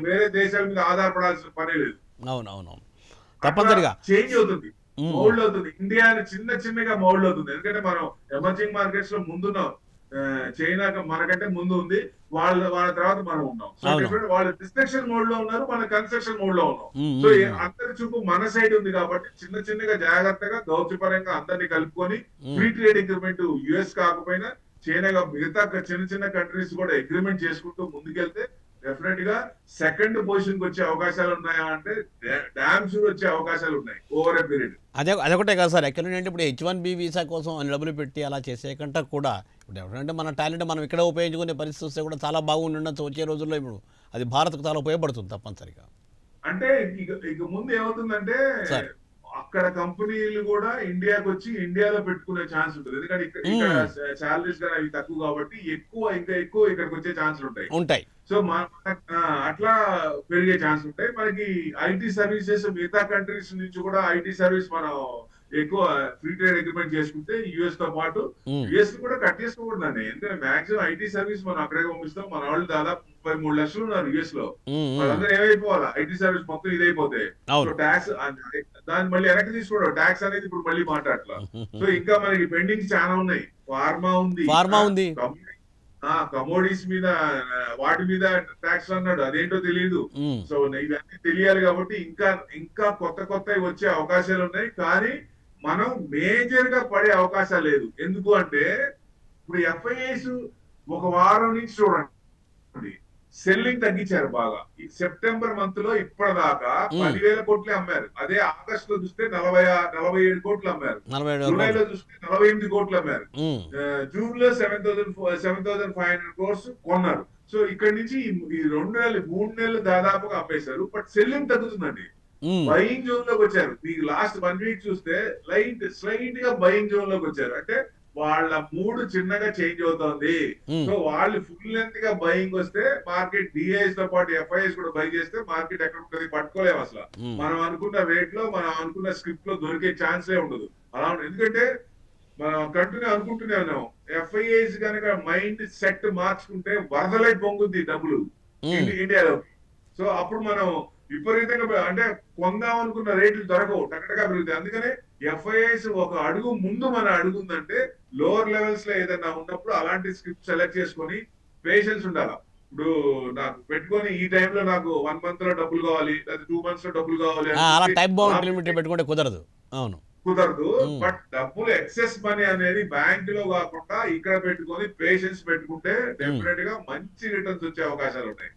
వేరే దేశాల మీద ఆధారపడాల్సిన పనే లేదు. అవునవును, తప్పనిసరిగా చేంజ్ అవుతుంది, మౌల్డ్ అవుతుంది. ఇండియా చిన్నగా మౌల్డ్ అవుతుంది. ఎందుకంటే మనం ఎమర్జింగ్ మార్కెట్స్ లో ముందున్నాం. చైనా మనకంటే ముందు ఉంది, వాళ్ళ తర్వాత మనం ఉన్నాం. వాళ్ళు డిస్ట్రక్షన్ మోడ్ లో ఉన్నారు, మన కన్స్ట్రక్షన్ మోడ్ లో ఉన్నాం. సో అందరి చూపు మన సైడ్ ఉంది కాబట్టి చిన్నగా జాగ్రత్తగా దౌత్యపరంగా అందరినీ కలుపుకొని ఫ్రీ ట్రేడ్ అగ్రిమెంట్ యుఎస్ కాకపోయినా చైనా మిగతా చిన్న కంట్రీస్ కూడా అగ్రిమెంట్ చేసుకుంటూ ముందుకెళ్తే డెఫినెట్ గా సెకండ్ పొజిషన్ కి వచ్చే అవకాశాలు ఉన్నాయా అంటే డామ్ షూర్ వచ్చే అవకాశాలు ఉన్నాయి ఓవర్ ఎ పీరియడ్. అదొకటే కదా సార్, ఎక్కడ ఏంటంటే ఇప్పుడు H1B వీసా కోసం డబ్బులు పెట్టి అలా చేసే కంటే కూడా ఇప్పుడు ఎవరంటే మన టాలెంట్ మనం ఇక్కడ ఉపయోగించుకునే పరిస్థితి వస్తే కూడా చాలా బాగుండి ఉండొచ్చు వచ్చే రోజుల్లో. ఇప్పుడు అది భారత్కు చాలా ఉపయోగపడుతుంది తప్పనిసరిగా. అంటే ఇక ముందు ఏమవుతుందంటే అక్కడ కంపెనీలు కూడా ఇండియాకి వచ్చి ఇండియాలో పెట్టుకునే ఛాన్స్ ఉంటుంది. ఎందుకంటే ఇక్కడ శాలరీస్ కానీ అవి తక్కువ కాబట్టి ఇంకా ఎక్కువ ఇక్కడికి వచ్చే ఛాన్సులు ఉంటాయి. సో అట్లా పెరిగే ఛాన్స్ ఉంటాయి. మనకి ఐటీ సర్వీసెస్ మిగతా కంట్రీస్ నుంచి కూడా ఐటీ సర్వీస్ మనం ఎక్కువ ఫ్రీ ట్రేడ్ అగ్రిమెంట్ చేసుకుంటే యుఎస్ తో పాటు యుఎస్ కూడా కట్ చేసుకోకూడదండి. ఎందుకంటే మాక్సిమం ఐటీ సర్వీస్ మనం అక్కడే పంపిస్తాం. మన వాళ్ళు దాదాపు 33 లక్షలు ఉన్నారు యుఎస్ లో. వాళ్ళందరూ ఏమైపోవాలా, ఐటీ సర్వీస్ మొత్తం ఇదైపోతే ట్యాక్స్ దాన్ని మళ్ళీ వెనక్కి తీసుకోవడం, ట్యాక్స్ అనేది ఇప్పుడు మళ్ళీ మాట్లాడట్లా. సో ఇంకా మనకి పెండింగ్ చాలా ఉన్నాయి. ఫార్మా ఉంది, కమోడిటీస్ మీద వాటి మీద ట్యాక్స్ అన్నాడు, అదేంటో తెలియదు. సో ఇవన్నీ తెలియాలి కాబట్టి ఇంకా కొత్త వచ్చే అవకాశాలు ఉన్నాయి. కానీ మనం మేజర్ గా పడే అవకాశాలు లేదు. ఎందుకు అంటే ఇప్పుడు ఎఫ్ఐఎస్ ఒక వారం నుంచి చూడండి సెల్లింగ్ తగ్గించారు బాగా. ఈ సెప్టెంబర్ మంత్ లో ఇప్పటిదాకా 10,000 కోట్లే అమ్మారు. అదే ఆగస్ట్ లో చూస్తే 47 కోట్లు అమ్మారు. జూలైలో చూస్తే 48 కోట్లు అమ్మారు. జూన్ లో 7,500 క్రోర్స్ కొన్నారు. సో ఇక్కడ నుంచి ఈ 3 నెలలు దాదాపుగా అమ్మేశారు. బట్ సెల్లింగ్ తగ్గుతుందండి. బయింగ్ జోన్ లోకి వచ్చారు. మీకు లాస్ట్ 1 వీక్ చూస్తే స్లైట్ గా బయింగ్ జోన్ లోకి వచ్చారు. అంటే వాళ్ళ మూడ్ చిన్నగా చేంజ్ అవుతోంది. సో వాళ్ళు ఫుల్ లెంత్ గా బయింగ్ వస్తే మార్కెట్ డిఐస్ తో పాటు ఎఫ్ఐఎస్ కూడా బై చేస్తే మార్కెట్ ఎక్కడ ఉంటుంది పట్టుకోలేము అసలు. మనం అనుకున్న రేట్ లో మనం అనుకున్న స్క్రిప్ట్ లో దొరికే ఛాన్సే ఉండదు. అలా ఉండదు. ఎందుకంటే మనం కంటిన్యూ అనుకుంటూనే ఉన్నాం. ఎఫ్ఐఎస్ కనుక మైండ్ సెట్ మార్చుకుంటే వరదలై పొంగుద్ది డబ్బులు ఇండియాలో. సో అప్పుడు మనం విపరీతంగా అంటే కొందాం అనుకున్న రేట్లు దొరకవు, టకటగా పెరుగుతాయి. అందుకనే ఎఫ్ఐఎస్ ఒక అడుగు ముందు మన అడుగుందంటే లోవర్ లెవెల్స్ లో ఏదైనా ఉన్నప్పుడు అలాంటి స్క్రిప్ట్ సెలెక్ట్ చేసుకొని పేషెన్స్ ఉండాలి. ఇప్పుడు నాకు పెట్టుకొని ఈ టైంలో నాకు 1 month లో డబ్బులు కావాలి లేదా 2 months లో డబ్బులు కావాలి అలా టైప్ బౌండ్ లిమిట్ పెట్టుకుంటే కుదరదు. అవును, కుదరదు. బట్ డబ్బులు ఎక్సెస్ మనీ అనేది బ్యాంక్ లో కాకుండా ఇక్కడ పెట్టుకొని పేషెన్స్ పెట్టుకుంటే డెఫినెట్ గా మంచి రిటర్న్స్ వచ్చే అవకాశాలు ఉంటాయి.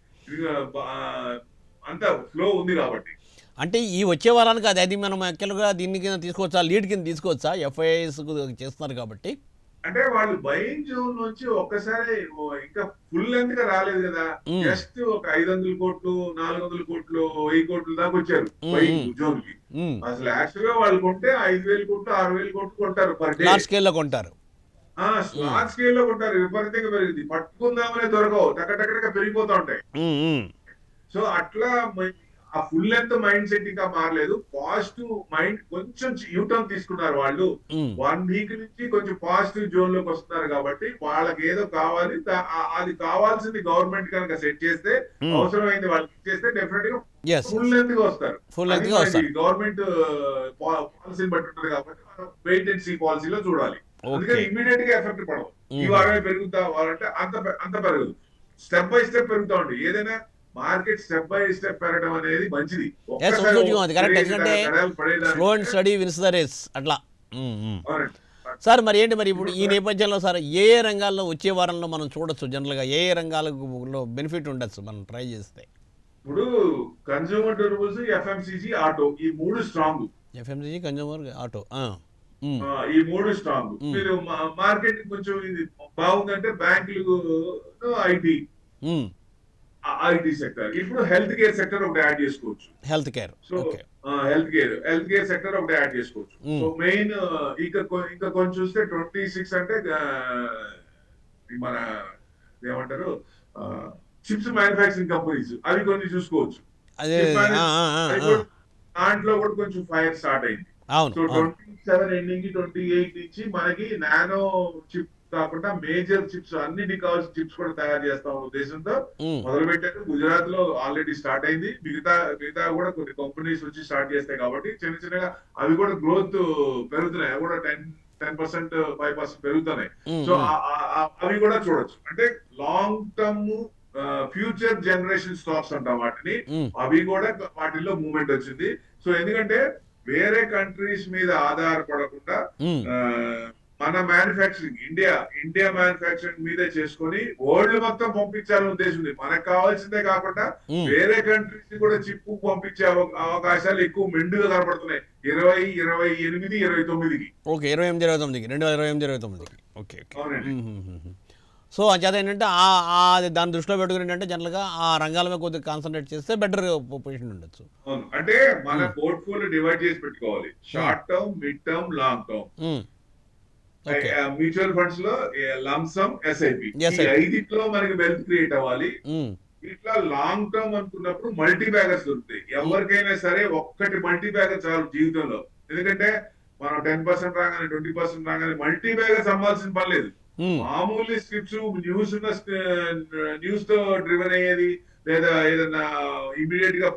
అంత ఫ్లో ఉంది కాబట్టి. అంటే ఈ వచ్చే వారానికి అది మనం యాక్చువల్గా దీని కింద తీసుకోవచ్చా, లీడ్ కింద తీసుకోవచ్చా? ఎఫ్ఐఎస్ చేస్తున్నారు కాబట్టి. అంటే వాళ్ళు బయింగ్ జోన్ నుంచి ఒక్కసారి ఇంకా ఫుల్ లెంత్ గా రాలేదు కదా. జస్ట్ ఒక 500 కోట్లు 400 కోట్లు 1000 కోట్లు దాకా వచ్చారు బయింగ్ జోన్ కి. అసలు యాక్చువల్ గా వాళ్ళు కొంటే 5000 కోట్లు 6000 కోట్లు కొంటారు పర్ డే. లార్జ్ స్కేల్ లో కొంటారు. స్మాల్ స్కేల్ లో కొంటారు. విపరీతంగా పెరిగింది. పట్టుకుందామనే దొరకవు, టకటకగా పెరిగిపోతా ఉంటాయి. సో అట్లా ఆ ఫుల్ లెంత్ మైండ్ సెట్ ఇంకా మారలేదు. పాజిటివ్ మైండ్ కొంచెం యూటర్న్ తీసుకున్నారు వాళ్ళు. 1 వీక్ నుంచి కొంచెం పాజిటివ్ జోన్ లోకి వస్తున్నారు కాబట్టి వాళ్ళకి ఏదో కావాలి, అది కావాల్సింది గవర్నమెంట్ కనుక సెట్ చేస్తే, అవసరమైంది వాళ్ళకి ఇచ్చేస్తే డెఫినెట్ గా ఫుల్ లెంత్ గా వస్తారు. గవర్నమెంట్ పాలసీని బట్టి ఉంటుంది కాబట్టి మనం వెయిట్ అండ్ సీ పాలసీలో చూడాలి. అందుకని ఇమ్మీడియట్ గా ఎఫెక్ట్ పడవు. ఈ వారమే పెరుగుతా వారంటే అంత పెరగదు. స్టెప్ బై స్టెప్ పెరుగుతా ఉంటుంది. ఏదైనా మార్కెట్ స్టెప్ బై స్టెప్ పెరగడం అనేది మంచిది. Slow and steady wins the race అట్లా. సార్ మరి ఏంటి మరి ఇప్పుడు ఈ నేపథ్యంలో సార్ ఏ రంగాల్లో వచ్చే వారంలో మనం చూడొచ్చు? జనరల్ గా ఏ రంగాలలో బెనిఫిట్ ఉండొచ్చు మనం ట్రై చేస్తే? ఇప్పుడు కన్స్యూమర్ డ్యూరబుల్స్, ఎఫ్ఎంసీజీ, ఆటో ఈ 3 స్ట్రాంగ్. ఎఫ్ఎంసీజీ, కన్స్యూమర్, ఆటో ఈ 3 స్ట్రాంగ్. మీరు మార్కెట్ కొంచెం ఇది బాగుందంటే బ్యాంకులు, ఐటీ సెక్టర్. ఇప్పుడు హెల్త్ కేర్ సెక్టర్ ఒకటి యాడ్ చేసుకోవచ్చు. Health care, so health care sector ఒకటి యాడ్ చేసుకోవచ్చు. సో మెయిన్ ఇంకా కొంచెం చూస్తే 26 అంటే మన ఏమంటారు చిప్స్ మ్యానుఫ్యాక్చరింగ్ కంపెనీస్, అవి కొన్ని చూసుకోవచ్చు. దాంట్లో కూడా కొంచెం ఫైర్ స్టార్ట్ అయింది. సో 27 ఎండింగ్ 28 నుంచి మనకి నానో చిప్ కాకుండా మేజర్ చిప్స్, అన్నిటికి కావాల్సిన చిప్స్ కూడా తయారు చేస్తాం ఉద్దేశంతో మొదలు పెట్టారు. గుజరాత్ లో ఆల్రెడీ స్టార్ట్ అయింది. మిగతా కూడా కొన్ని కంపెనీస్ వచ్చి స్టార్ట్ చేస్తాయి కాబట్టి చిన్నగా అవి కూడా గ్రోత్ పెరుగుతున్నాయి. అవి కూడా 10% 5% పెరుగుతున్నాయి. సో అవి కూడా చూడొచ్చు. అంటే long term future generation stocks అంటాం వాటిని. అవి కూడా వాటిల్లో మూవ్మెంట్ వచ్చింది. సో ఎందుకంటే వేరే కంట్రీస్ మీద ఆధారపడకుండా మన మ్యానుఫ్యాక్చరింగ్ ఇండియా మ్యానుఫ్యాక్చరింగ్ మీదే చేసుకొని వరల్డ్ మొత్తం పంపించాలని ఉద్దేశం ఉంది. మనకు కావాల్సిందే కాకుండా వేరే కంట్రీస్ ని కూడా చిప్ పంపించే అవకాశాలు ఎక్కువ మెండుగా కనబడుతున్నాయి. 2028, 29కి. Okay, 2028, okay. సో అంచేత ఏంటంటే దాన్ని దృష్టిలో పెట్టుకుని ఏంటంటే జనరల్గా ఆ రంగాల మీద కొద్దిగా కాన్సన్ట్రేట్ చేస్తే బెటర్ పొజిషన్ ఉండొచ్చు. అంటే మన పోర్ట్ఫోలియో డివైడ్ చేసి పెట్టుకోవాలి. Short term, mid term, long term. Mutual funds లో లంసమ్, ఎస్ఐపి, ఈ 5లో మనకి వెల్త్ క్రియేట్ అవ్వాలి. ఇట్లా లాంగ్ టర్మ్ అనుకున్నప్పుడు మల్టీ బ్యాగర్స్ దొరుకుతాయి. ఎవరికైనా సరే ఒక్కటి మల్టీ బ్యాగర్ చాలు జీవితంలో. ఎందుకంటే మనం 10% రాగానే 20% రాగానే మల్టీ బ్యాగర్స్ అమ్మాల్సిన పని లేదు. మామూలు స్క్రిప్ట్స్, న్యూస్ తో డ్రివెన్ అయ్యేది, లేదా ఏదైనా ఇమీడియట్ గా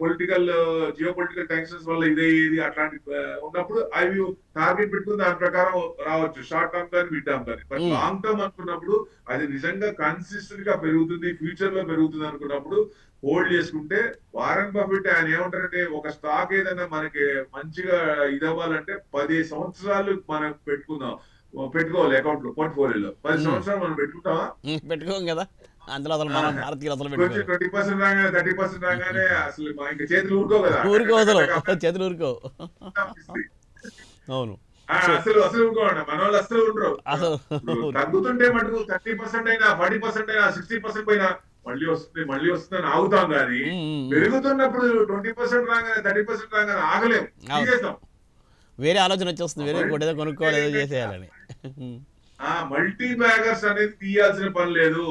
జియో పొలిటికల్ టెన్షన్స్ వల్ల ఇదయ్యేది, అట్లాంటి ఉన్నప్పుడు అవి టార్గెట్ పెట్టుకుని దాని ప్రకారం రావచ్చు. షార్ట్ టర్మ్ కానీ, మిడ్ టర్మ్ కానీ. బట్ లాంగ్ టర్మ్ అనుకున్నప్పుడు అది నిజంగా కన్సిస్టెంట్ గా పెరుగుతుంది, ఫ్యూచర్ లో పెరుగుతుంది అనుకున్నప్పుడు హోల్డ్ చేసుకుంటే, వారెన్ బఫెట్ ఆయన ఏమంటారంటే ఒక స్టాక్ ఏదైనా మనకి మంచిగా ఇదవ్వాలంటే 10 సంవత్సరాలు మనం పెట్టుకోవాలి అకౌంట్ లో, పోర్ట్ఫోలియోలో. 10 సంవత్సరాలు మనం పెట్టుకోం కదా. అందులో అసలు మనం భారతీయులు అసలు 20% రాగానే 30% రాగానే అసలు ఇంకా చేతులు ఊరుకో కదా. చేతులు ఊరుకో. అవును, అసలు ఊరుకోండి. మన వాళ్ళు అసలు ఉండరు. తగ్గుతుంటే మటుకు 30% అయినా, 40% అయినా, 60% పోయినా మళ్ళీ వస్తుందని ఆగుతాం కానీ పెరుగుతున్నప్పుడు 20% రాగానే 30% రాగానే ఆగలేం, తీసేస్తాం. వేరే ఆలోచన వచ్చేస్తుంది, వేరే ఇంకోటి ఏదో కొనుక్కోవాలి, ఏదో చేసేయాలని. మల్టీ బ్యాగర్స్ అనేది తీయాల్సిన పని లేదు.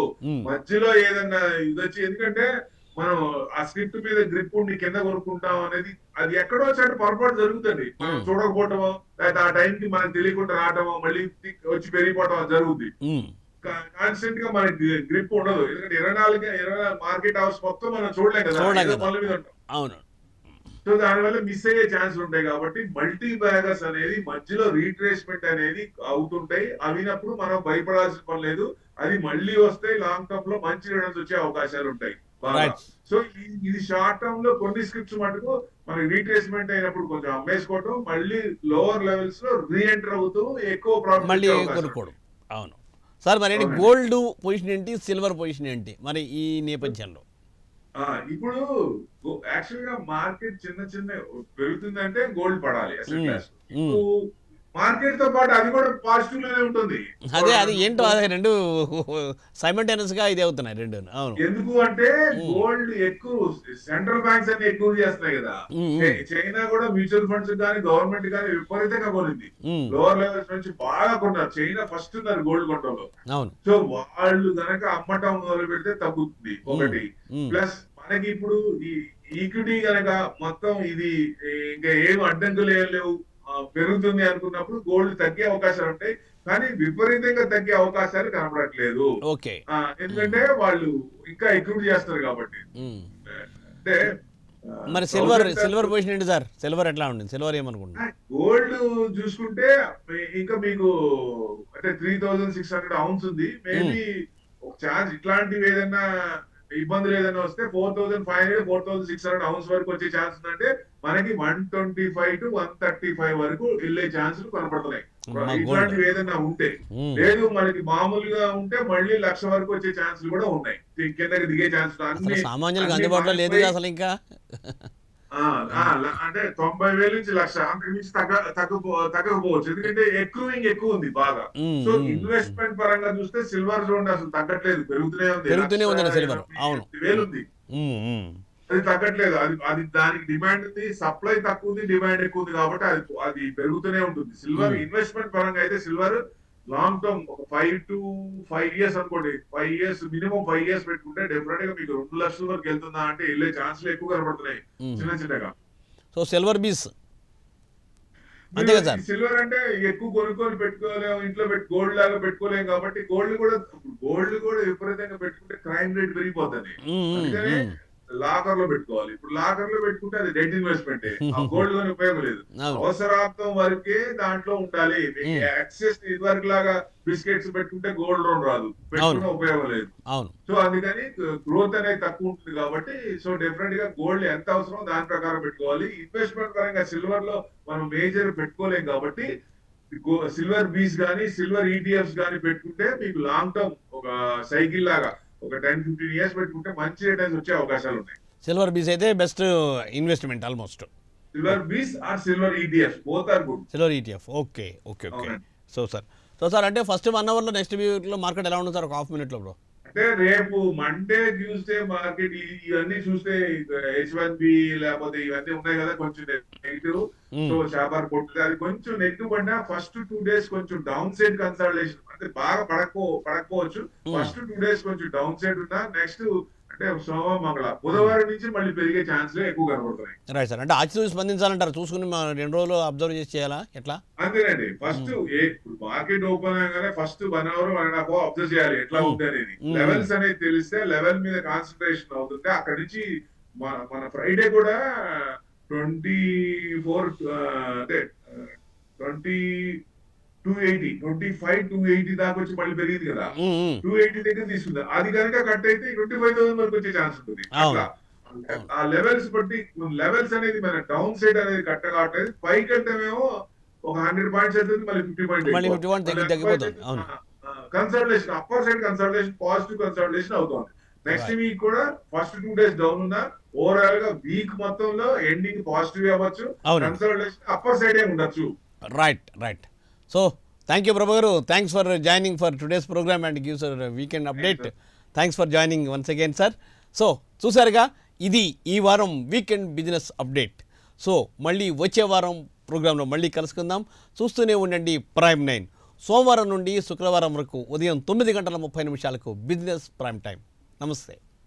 మధ్యలో ఏదన్నా ఇది వచ్చి, ఎందుకంటే మనం ఆ స్క్రిప్ట్ మీద గ్రిప్ ఉండి కింద కొనుక్కుంటాం అనేది అది ఎక్కడో వచ్చాడు పొరపాటు జరుగుతుంది. మనం చూడకపోవటమో లేకపోతే ఆ టైంకి మనకు తెలియకుండా రావటమో మళ్ళీ వచ్చి పెరిగిపోవటం జరుగుతుంది. కాన్స్టెంట్ గా మనకి గ్రిప్ ఉండదు, ఎందుకంటే 24 మార్కెట్ హౌస్ మొత్తం మనం చూడలేం కదా, పనుల మీద ఉంటాం. అవును. సో దానివల్ల మిస్ అయ్యే ఛాన్స్ ఉంటాయి. కాబట్టి మల్టీ బ్యాగర్స్ అనేది మధ్యలో రీట్రేస్మెంట్ అనేది అవుతుంటాయి. అవినప్పుడు మనం భయపడాల్సిన పని లేదు. అది మళ్ళీ వస్తే లాంగ్ టర్మ్ లో మంచి రిటర్న్స్ వచ్చే అవకాశాలు ఉంటాయి బాగా. సో ఇది షార్ట్ టర్మ్ లో కొన్ని స్క్రిప్ట్స్ మటుకు మనకి రీట్రేస్మెంట్ అయినప్పుడు కొంచెం అమ్మేసుకోవటం, మళ్ళీ లోవర్ లెవెల్స్ లో రీఎంటర్ అవుతూ ఎక్కువ ప్రాఫిట్ మళ్ళీ కొనుక్కోవడం. అవును సార్. మరి గోల్డ్ పొజిషన్ ఏంటి, సిల్వర్ పొజిషన్ ఏంటి మరి ఈ నేపథ్యంలో? ఇప్పుడు యాక్చువల్ గా మార్కెట్ చిన్న పెరుగుతుందంటే గోల్డ్ పడాలి అసెట్ క్లాస్. మార్కెట్ తో పాటు అది కూడా పాజిటివ్ లోనే ఉంటుంది. అది ఏంటో అదే రెండు సైమల్టేనియస్ గా ఇది అవుతున్నాయి రెండు. అవును. ఎందుకు అంటే గోల్డ్ ఎక్కువ సెంట్రల్ బ్యాంక్స్ అన్ని ఎక్కువ చేస్తున్నాయి కదా. చైనా కూడా మ్యూచువల్ ఫండ్స్ కానీ గవర్నమెంట్ కానీ విపరీతంగా కొనింది. లోవర్ లెవెల్స్ నుంచి బాగా కొన్నారు. చైనా ఫస్ట్ ఉన్నారు గోల్డ్ కొనడంలో. సో వాళ్ళు గనక అమ్మటం మొదలు పెడితే తగ్గుతుంది ఒకటి. ప్లస్ మనకి ఇప్పుడు ఈ ఈక్విటీ గనక మొత్తం ఇది ఇంకా ఏం అడ్డంకులు ఏం లేవు, పెరుగుతుంది అనుకున్నప్పుడు గోల్డ్ తగ్గే అవకాశాలు ఉంటాయి. కానీ విపరీతంగా తగ్గే అవకాశాలు కనబడట్లేదు. ఎందుకంటే వాళ్ళు ఇంకా ఎక్కువ చేస్తారు కాబట్టి. అంటే మరి సిల్వర్ పొజిషన్ ఏంటి సార్? సిల్వర్ ఎట్లా ఉంటుంది? సిల్వర్ ఏమనుకుంటున్నారు? గోల్డ్ చూసుకుంటే ఇంకా మీకు అంటే 3600 ounce ఉంది. మేబీ ఒక ఛాన్స్ ఇట్లాంటివి ఏదైనా ఇబ్బందులు ఏదైనా వస్తే 4500 4600 ounce వరకు వచ్చే ఛాన్స్ ఉందంటే మనకి 125 to 135 వరకు వెళ్ళే ఛాన్సులు కనపడుతున్నాయి. ఇట్లాంటివి ఏదైనా ఉంటే. లేదు మనకి మామూలుగా ఉంటే మళ్ళీ 1,00,000 వరకు వచ్చే ఛాన్సులు కూడా ఉన్నాయి. కిందకి దిగే ఛాన్స్ సామాన్యులకు అందుబాటులో లేదు అసలు ఇంకా. అంటే 90,000 నుంచి 1,00,000 అంతకు మించి తగ్గకపోవచ్చు. ఎందుకంటే ఎక్కువ ఉంది బాగా. సో ఇన్వెస్ట్మెంట్ పరంగా చూస్తే సిల్వర్ చూడండి అసలు తగ్గట్లేదు, పెరుగుతూనే ఉంది. సిల్వర్ 1,000 ఉంది, అది తగ్గట్లేదు. అది దానికి డిమాండ్ ఉంది, సప్లై తక్కువ ఉంది, డిమాండ్ ఎక్కువ ఉంది కాబట్టి అది పెరుగుతూనే ఉంటుంది. సిల్వర్ ఇన్వెస్ట్మెంట్ పరంగా అయితే సిల్వర్ లాంగ్ టర్మ్ ఒక 5 to 5 years అనుకోండి, 5 years మినిమం 5 years పెట్టుకుంటే డెఫినెట్ గా మీకు 2 లక్షల వరకు వెళ్తుందా అంటే వెళ్ళే ఛాన్స్లు ఎక్కువ కనబడుతున్నాయి చిన్నగా. సో సిల్వర్ బీస్ సిల్వర్ అంటే ఎక్కువ కొనుక్కొని పెట్టుకోలేము, ఇంట్లో గోల్డ్ లాగా పెట్టుకోలేము కాబట్టి గోల్డ్ కూడా విపరీతంగా పెట్టుకుంటే క్రైమ్ రేట్ పెరిగిపోతుంది. అందుకనే లాకర్ లో పెట్టుకోవాలి. ఇప్పుడు లాకర్ లో పెట్టుకుంటే అది డెట్ ఇన్వెస్ట్మెంట్, గోల్డ్ కొని ఉపయోగం లేదు. అవసరార్థం వరకే దాంట్లో ఉండాలి. యాక్సెస్ ఇది వరకు లాగా బిస్కెట్స్ పెట్టుకుంటే గోల్డ్ లోన్ రాదు, పెట్టుకునే ఉపయోగం లేదు. సో అందుకని గ్రోత్ అనేది తక్కువ ఉంటుంది కాబట్టి సో డెఫినెట్ గా గోల్డ్ ఎంత అవసరం దాని ప్రకారం పెట్టుకోవాలి. ఇన్వెస్ట్మెంట్ పరంగా సిల్వర్ లో మనం మేజర్ పెట్టుకోలేం కాబట్టి సిల్వర్ బీస్ గానీ సిల్వర్ ఈటీఎఫ్స్ గానీ పెట్టుకుంటే మీకు లాంగ్ టర్మ్ ఒక సైకిల్ లాగా ఒక 10-15 years పెట్టుకుంటే మంచి రిటర్న్స్ వచ్చే అవకాశాలు ఉన్నాయి. సిల్వర్ బీస్ అయితే best investment almost. Silver bees or silver ETF both are good. Silver ETF okay. So sir అంటే ఫస్ట్ 1 hour లో నెక్స్ట్ వీక్ లో మార్కెట్ ఎలా ఉంటుంది సార్? ఒక హాఫ్ మినిట్ లో బ్రో. అంటే రేపు మండే ట్యూస్డే మార్కెట్ ఇవన్నీ చూస్తే H1B లేకపోతే ఇవన్నీ ఉన్నాయి కదా కొంచెం నెగిటివ్. సో షాబార్ కొట్టుది అది కొంచెం నెగిటివ్ పడినా ఫస్ట్ 2 days కొంచెం డౌన్ సైడ్ కన్సల్టేషన్ అంటే బాగా పడకపోవచ్చు. ఫస్ట్ 2 days కొంచెం డౌన్ సైడ్ ఉన్నా నెక్స్ట్ అంటే సోమ మంగళ బుధవారం నుంచి మళ్ళీ పెరిగే ఛాన్స్లే ఎక్కువ కనబడుతున్నాయి. Right sir. అంటే ఆచి స్పందించాలంటారు, చూసుకుని 2 రోజులు అబ్జర్వ్ చేసి చేయాలా ఎట్లా? అంతేనండి. ఫస్ట్ మార్కెట్ ఓపెన్ అయ్యగానే ఫస్ట్ 1 hour 1.5 hour అబ్జర్వ్ చేయాలి ఎట్లా ఉంది అనేది. లెవెల్స్ అనేది తెలిస్తే లెవెల్ మీద కాన్సన్ట్రేషన్ అవుతుంది. అక్కడ నుంచి మన ఫ్రైడే కూడా 24 అంటే 25-280 దాకా వచ్చి మళ్ళీ పెరిగింది కదా, 280 దగ్గర తీసుకుంది. అది కనుక కట్ అయితే 25,000 వరకు వచ్చే ఛాన్స్ ఉంటుంది. అట్లా ఆ లెవెల్స్ బట్టి లెవెల్స్ అనేది మన డౌన్ సైడ్ అనేది కట్ట కావట్లేదు. పైకి వెళ్తేమేమో ఒక 100 points వెళ్తుంది, మళ్ళీ 50 points consultation upper side consultation positive consultation అవుతుంది. నెక్స్ట్ వీక్ కూడా ఫస్ట్ 2 days డౌన్ ఉన్నా ఓవరాల్ గా వీక్ మొత్తంలో ఎండింగ్ పాజిటివ్ అవ్వచ్చు, కన్సల్టేషన్ అప్పర్ సైడ్ ఉండొచ్చు. Right. So, thank you, Prabhu Garu. Thanks for joining for today's program and gives a weekend update. Thanks for joining once again sir. So చూసారుగా, ఇది ఈ వారం weekend business update. So మళ్ళీ వచ్చే వారం ప్రోగ్రాంలో మళ్ళీ కలుసుకుందాం. చూస్తూనే ఉండండి ప్రైమ్ 9. సోమవారం నుండి శుక్రవారం వరకు ఉదయం 9 గంటల 30 నిమిషాలకు బిజినెస్ ప్రైమ్ టైం. నమస్తే.